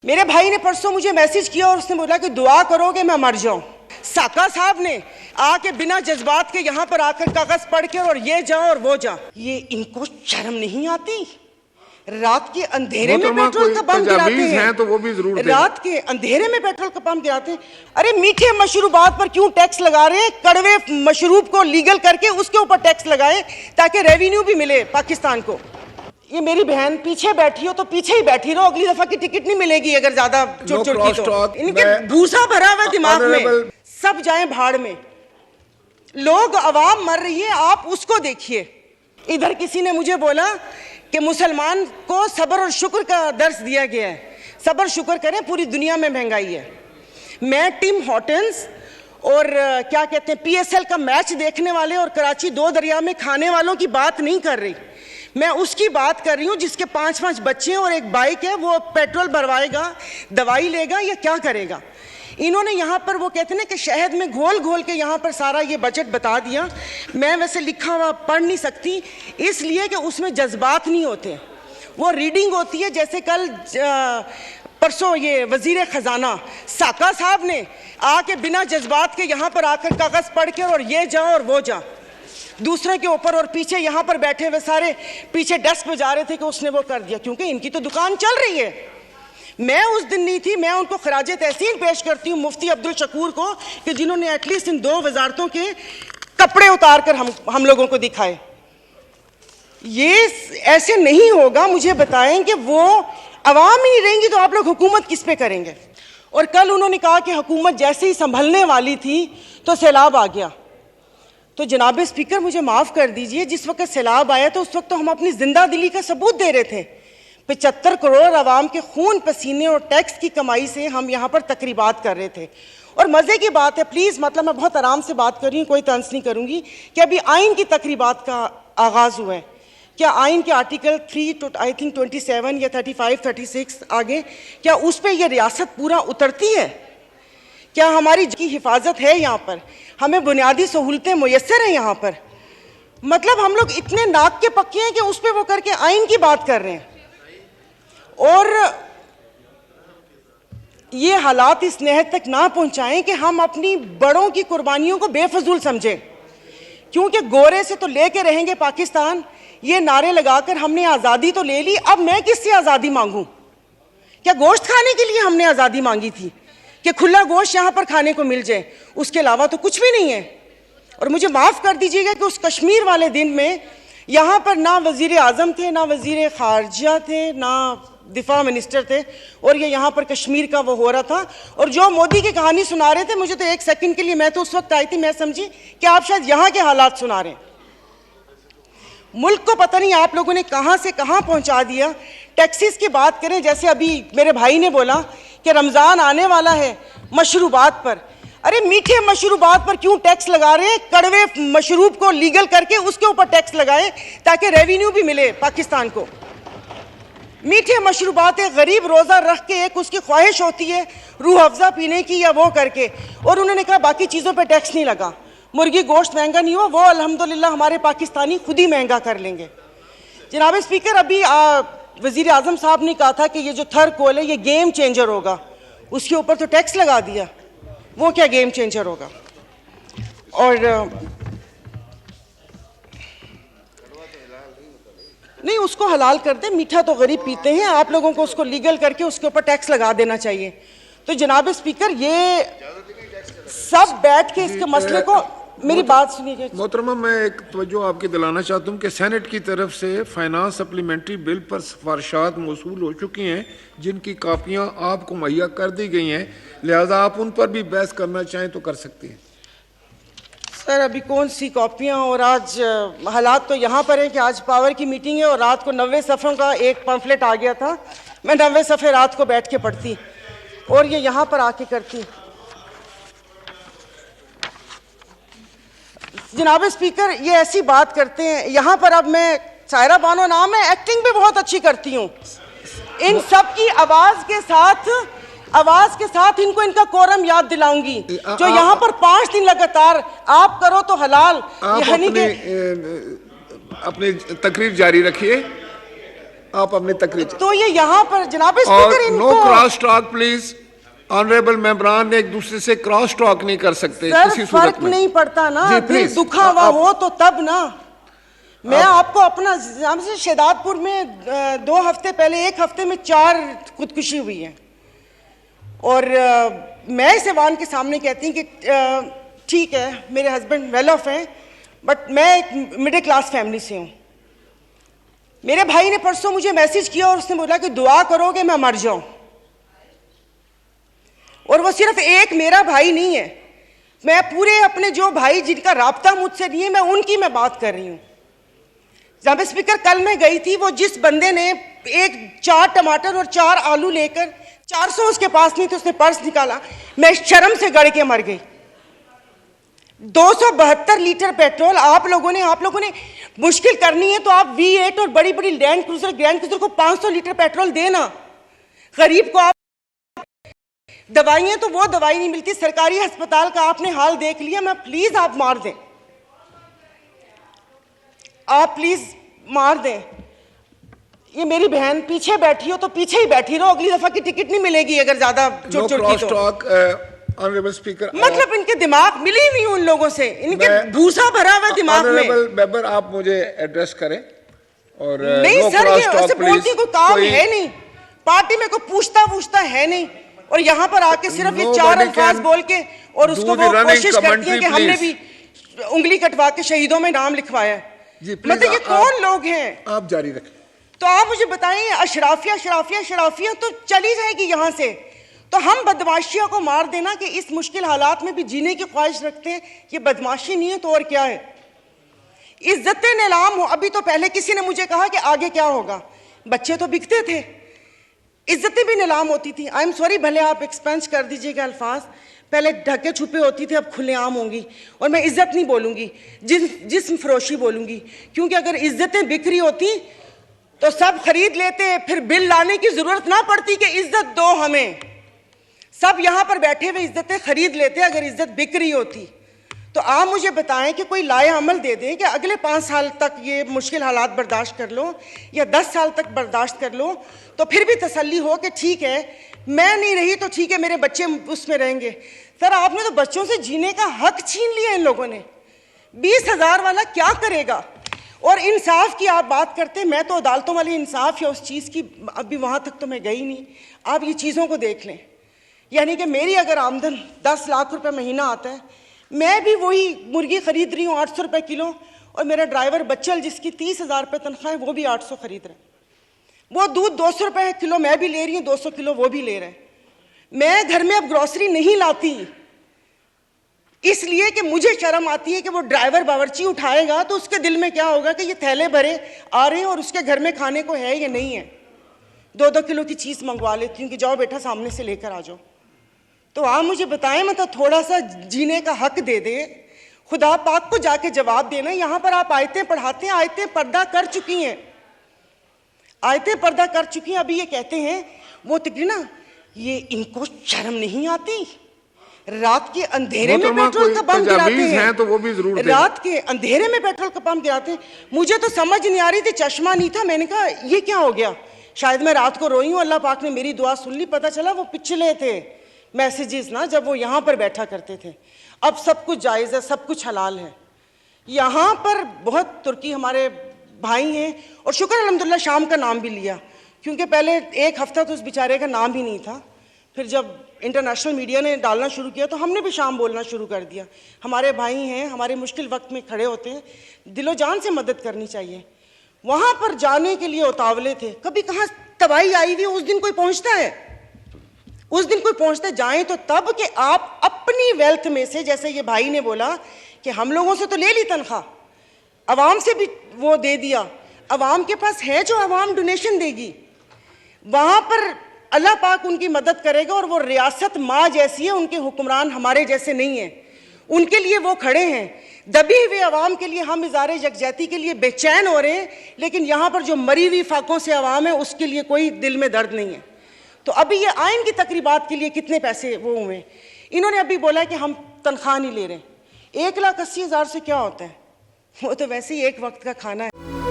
मेरे भाई ने परसों मुझे मैसेज किया और उसने बोला कि दुआ करो कि मैं मर जाऊं। साका साहब ने आके बिना जज्बात के यहाँ पर आकर कागज पढ़ के और ये जा और वो जा, ये इनको शर्म नहीं आती? रात के अंधेरे में पेट्रोल का बम गिराते हैं, तो वो भी जरूर रात के अंधेरे में पेट्रोल का बम गिराते हैं। अरे मीठे मशरूबात पर क्यों टैक्स लगा रहे हैं? कड़वे मशरूब को लीगल करके उसके ऊपर टैक्स लगाएं ताकि रेवेन्यू भी मिले पाकिस्तान को। ये मेरी बहन पीछे बैठी हो तो पीछे ही बैठी रहो, अगली दफा की टिकट नहीं मिलेगी अगर ज्यादा चुट-चुट की तो। इनके भूसा भरा हुआ दिमाग में, सब जाएं भाड़ में। लोग अवाम मर रही है, आप उसको देखिए। इधर किसी ने मुझे बोला कि मुसलमान को सब्र और शुक्र का दर्स दिया गया है। सब्र शुक्र करें, पूरी दुनिया में महंगाई है। मैं टिम हॉर्टन्स और क्या कहते हैं PSL का मैच देखने वाले और कराची दो दरिया में खाने वालों की बात नहीं कर रही, मैं उसकी बात कर रही हूँ जिसके 5-5 बच्चे हैं और एक बाइक है। वो पेट्रोल भरवाएगा, दवाई लेगा या क्या करेगा? इन्होंने यहाँ पर वो कहते हैं ना कि शहद में घोल घोल के यहाँ पर सारा ये बजट बता दिया। मैं वैसे लिखा हुआ पढ़ नहीं सकती इसलिए कि उसमें जज्बात नहीं होते, वो रीडिंग होती है। जैसे कल परसों ये वजीर खजाना साका साहब ने आके बिना जज्बात के यहाँ पर आकर कागज पढ़ के और ये जा और वो जा, दूसरे के ऊपर, और पीछे यहाँ पर बैठे हुए सारे पीछे डेस्क पे जा रहे थे कि उसने वो कर दिया, क्योंकि इनकी तो दुकान चल रही है। मैं उस दिन नहीं थी, मैं उनको खराजे तहसीन पेश करती हूँ मुफ्ती अब्दुल शकूर को कि जिन्होंने एटलीस्ट इन 2 वजारतों के कपड़े उतार कर हम लोगों को दिखाए। ये ऐसे नहीं होगा। मुझे बताएं कि वो अवाम ही नहीं रहेंगी तो आप लोग हुकूमत किस पे करेंगे? और कल उन्होंने कहा कि हुकूमत जैसे ही संभलने वाली थी तो सैलाब आ गया। तो जनाब स्पीकर मुझे माफ़ कर दीजिए, जिस वक्त सैलाब आया तो उस वक्त तो हम अपनी जिंदा दिली का सबूत दे रहे थे। 75 करोड़ आवाम के खून पसीने और टैक्स की कमाई से हम यहाँ पर तकरीबात कर रहे थे। और मज़े की बात है, प्लीज़, मतलब मैं बहुत आराम से बात कर रही हूँ, कोई तंज नहीं करूँगी, कि अभी आइन की तकरीबात का आगाज़ हुआ है। क्या आइन के आर्टिकल 3 आई थिंक 27 या 35-36 आगे, क्या उस पर यह रियासत पूरा उतरती है? क्या हमारी की हिफाजत है? यहाँ पर हमें बुनियादी सहूलतें मुयस्सर हैं यहाँ पर? मतलब हम लोग इतने नाक के पक्के हैं कि उस पर वो करके आइन की बात कर रहे हैं। और ये हालात इस नहद तक ना पहुंचाएं कि हम अपनी बड़ों की कुर्बानियों को बेफजूल समझें, क्योंकि गोरे से तो लेके रहेंगे पाकिस्तान, ये नारे लगाकर हमने आज़ादी तो ले ली, अब मैं किससे आज़ादी मांगूं? क्या गोश्त खाने के लिए हमने आज़ादी मांगी थी कि खुला गोश्त यहाँ पर खाने को मिल जाए? उसके अलावा तो कुछ भी नहीं है। और मुझे माफ़ कर दीजिएगा कि उस कश्मीर वाले दिन में यहाँ पर ना वज़ीर आज़म थे, ना वज़ीर ख़ारजा थे, ना दिफा मिनिस्टर थे, और ये यहाँ पर कश्मीर का वो हो रहा था। और जो मोदी की कहानी सुना रहे थे, मुझे तो एक सेकंड के लिए, मैं तो उस वक्त आई थी, मैं समझी कि आप शायद यहाँ के हालात सुना रहे हैं। मुल्क को पता नहीं आप लोगों ने कहाँ से कहाँ पहुँचा दिया। टैक्सीज की बात करें, जैसे अभी मेरे भाई ने बोला कि रमज़ान आने वाला है, मशरूबात पर, अरे मीठे मशरूबात पर क्यों टैक्स लगा रहे हैं? कड़वे मशरूब को लीगल करके उसके ऊपर टैक्स लगाएं ताकि रेवेन्यू भी मिले पाकिस्तान को। मीठे मशरूबात है, गरीब रोज़ा रख के एक उसकी ख्वाहिश होती है रूह अफ़ज़ा पीने की या वो करके, और उन्होंने कहा बाकी चीज़ों पे टैक्स नहीं लगा। मुर्गी गोश्त महंगा नहीं हुआ, वो अल्हम्दुलिल्लाह हमारे पाकिस्तानी खुद ही महंगा कर लेंगे। जनाब स्पीकर, अभी वज़ीर आज़म साहब ने कहा था कि ये जो थर कोल है ये गेम चेंजर होगा, उसके ऊपर तो टैक्स लगा दिया, वो क्या गेम चेंजर होगा? और नहीं, उसको हलाल कर दे, मीठा तो गरीब पीते हैं, आप लोगों को उसको लीगल करके उसके ऊपर टैक्स लगा देना चाहिए। तो जनाब स्पीकर, ये सब बैठ के इसके मसले को, मेरी बात सुनिए मोहतरमा, मैं एक तवज्जो आपकी दिलाना चाहता हूँ कि सेनेट की तरफ से फाइनेंस सप्लीमेंट्री बिल पर सिफारिशात मौसूल हो चुकी हैं, जिनकी कापियाँ आपको मुहैया कर दी गई हैं, लिहाजा आप उन पर भी बहस करना चाहें तो कर सकती हैं। सर, अभी कौन सी कॉपियाँ? और आज हालात तो यहाँ पर है कि आज पावर की मीटिंग है और रात को 90 सफ़ों का एक पम्फलेट आ गया था, मैं 90 सफ़े रात को बैठ के पढ़ती और ये यहाँ पर आके करती। जनाब स्पीकर, ये ऐसी बात करते हैं यहाँ पर। अब मैं, सायरा बानो नाम है, एक्टिंग भी बहुत अच्छी करती हूँ। इन सब की आवाज़ के साथ इनको इनका कोरम याद दिलाऊंगी। जो यहाँ पर 5 दिन लगातार आप करो तो हलाल, आप अपनी तकरीर जारी रखिए। आप अपनी तकरीर। तो ये यहाँ पर जनाब और स्पीकर नो इनको क्रॉस टॉक प्लीज। ऑनरेबल मेंबरान एक दूसरे से क्रॉस टॉक नहीं कर सकते सर, किसी सूरत फर्क में। नहीं पड़ता ना, जी, दिल प्लीज। दुखा हुआ हो तो तब ना। मैं आपको अपना हमसे शहदादपुर में 2 हफ्ते पहले 1 हफ्ते में 4 खुदकुशी हुई है, और मैं इस ऐवान के सामने कहती हूँ कि ठीक है मेरे हस्बैंड वेल ऑफ हैं, बट मैं एक मिडिल क्लास फैमिली से हूँ। मेरे भाई ने परसों मुझे मैसेज किया और उसने बोला कि दुआ करोगे मैं मर जाऊं। और वो सिर्फ एक मेरा भाई नहीं है, मैं पूरे अपने जो भाई जिनका राब्ता मुझसे नहीं है, मैं उनकी मैं बात कर रही हूँ। जनाब स्पीकर, कल मैं गई थी, वो जिस बंदे ने 4 टमाटर और 4 आलू लेकर 400 उसके पास नहीं थे, उसने पर्स निकाला, मैं शर्म से गड़ के मर गई। 272 लीटर पेट्रोल आप लोगों ने मुश्किल करनी है तो आप V8 और बड़ी बड़ी ग्रैंड क्रूजर को 500 लीटर पेट्रोल देना। गरीब को आप दवाइयां, तो वो दवाई नहीं मिलती। सरकारी अस्पताल का आपने हाल देख लिया। मैं प्लीज आप मार दें, आप प्लीज मार दें। ये मेरी बहन पीछे बैठी हो तो पीछे ही बैठी रहो, अगली दफा की टिकट नहीं मिलेगी अगर ज्यादा चुट चुट की तो। ऑनरेबल स्पीकर, मतलब इनके दिमाग मिली नहीं उन लोगों से, इनके भूसा भरा हुआ दिमाग में। ऑनरेबल मेंबर, आप मुझे एड्रेस करें। और नहीं no सर, cross ये talk, ऐसे please। बोलती कोई काम है नहीं, पार्टी में कोई पूछता है नहीं, और यहाँ पर आके सिर्फ ये 4 अल्फाज बोल के और उसको वो कोशिश करती है कि हमने भी उंगली कटवा के शहीदों में नाम लिखवाया। मतलब ये कौन लोग हैं? आप जारी रखें। तो आप मुझे बताइए, अशराफिया तो चली जाएगी यहाँ से, तो हम बदमाशियों को मार देना कि इस मुश्किल हालात में भी जीने की ख्वाहिश रखते हैं, ये बदमाशी नहीं है तो और क्या है? इज्जतें नीलाम हो। अभी तो पहले किसी ने मुझे कहा कि आगे क्या होगा, बच्चे तो बिकते थे, इज्जतें भी नीलाम होती थी। आई एम सॉरी, भले आप एक्सपेंस कर दीजिएगा अल्फाज, पहले ढके छुपे होती थी, अब खुलेआम होंगी। और मैं इज्जत नहीं बोलूंगी, जिस्म फरोशी बोलूंगी, क्योंकि अगर इज्जतें बिक रही होती तो सब खरीद लेते, फिर बिल लाने की जरूरत ना पड़ती कि इज्जत दो हमें। सब यहां पर बैठे हुए इज्जतें खरीद लेते अगर इज्जत बिक रही होती। तो आप मुझे बताएं कि कोई लाए अमल दे दें कि अगले 5 साल तक ये मुश्किल हालात बर्दाश्त कर लो, या 10 साल तक बर्दाश्त कर लो, तो फिर भी तसल्ली हो कि ठीक है मैं नहीं रही तो ठीक है मेरे बच्चे उसमें रहेंगे। सर, आपने तो बच्चों से जीने का हक छीन लिया इन लोगों ने। 20,000 वाला क्या करेगा? और इंसाफ की आप बात करते, मैं तो अदालतों वाली इंसाफ या उस चीज़ की अभी वहाँ तक तो मैं गई नहीं। आप ये चीज़ों को देख लें, यानी कि मेरी अगर आमदन 10 लाख रुपए महीना आता है, मैं भी वही मुर्गी खरीद रही हूँ 800 रुपये किलो, और मेरा ड्राइवर बच्चल जिसकी 30,000 रुपये तनख्वाह है वो भी 800 खरीद रहे हैं। वो दूध 200 रुपये किलो मैं भी ले रही हूँ, 200 किलो वो भी ले रहे हैं। मैं घर में अब ग्रॉसरी नहीं लाती इसलिए कि मुझे शर्म आती है कि वो ड्राइवर बावर्ची उठाएगा तो उसके दिल में क्या होगा कि ये थैले भरे आ रहे हैं और उसके घर में खाने को है या नहीं है। 2-2 किलो की चीज़ मंगवा लेती हूँ कि जाओ बेटा सामने से लेकर आ जाओ। तो आप मुझे बताएं, मतलब थोड़ा सा जीने का हक दे दे, खुदा पाक को जाके जवाब देना। यहाँ पर आप आयतें पढ़ाते हैं, आयतें पर्दा कर चुकी हैं, आयतें पर्दा कर चुकी हैं। अभी ये कहते हैं वो तकरीर ना, ये इनको शर्म नहीं आती, रात के अंधेरे में पेट्रोल का पंप गिराते हैं, तो वो भी जरूर रात के अंधेरे में पेट्रोल का पंप गिराते हैं। मुझे तो समझ नहीं आ रही थी, चश्मा नहीं था, मैंने कहा ये क्या हो गया, शायद मैं रात को रोई हूँ, अल्लाह पाक ने मेरी दुआ सुन ली। पता चला वो पिछले थे मैसेजेस ना, जब वो यहाँ पर बैठा करते थे। अब सब कुछ जायज़ है, सब कुछ हलाल है। यहाँ पर बहुत तुर्की हमारे भाई हैं, और शुक्र अल्हम्दुलिल्लाह शाम का नाम भी लिया, क्योंकि पहले 1 हफ्ता तो उस बेचारे का नाम ही नहीं था। फिर जब इंटरनेशनल मीडिया ने डालना शुरू किया तो हमने भी शाम बोलना शुरू कर दिया। हमारे भाई हैं, हमारे मुश्किल वक्त में खड़े होते हैं, दिलो जान से मदद करनी चाहिए। वहाँ पर जाने के लिए उतावले थे, कभी कहाँ तबाही आई हुई, उस दिन कोई पहुँचता है, उस दिन कोई पहुँचते जाएँ तो तब कि आप अपनी वेल्थ में से, जैसे ये भाई ने बोला कि हम लोगों से तो ले ली तनख्वाह, अवाम से भी वो दे दिया, अवाम के पास है जो अवाम डोनेशन देगी, वहाँ पर अल्लाह पाक उनकी मदद करेगा। और वो रियासत माँ जैसी है, उनके हुक्मरान हमारे जैसे नहीं हैं, उनके लिए वो खड़े हैं। दबी हुए अवाम के लिए हम इज़ारे यकजहती के लिए बेचैन हो रहे हैं, लेकिन यहाँ पर जो मरी हुई फाकों से अवाम है उसके लिए कोई दिल में दर्द नहीं है। तो अभी ये आइन की तकरीबात के लिए कितने पैसे वो हुए, इन्होंने अभी बोला कि हम तनख्वाह नहीं ले रहे। 1,80,000 से क्या होता है, वो तो वैसे ही एक वक्त का खाना है।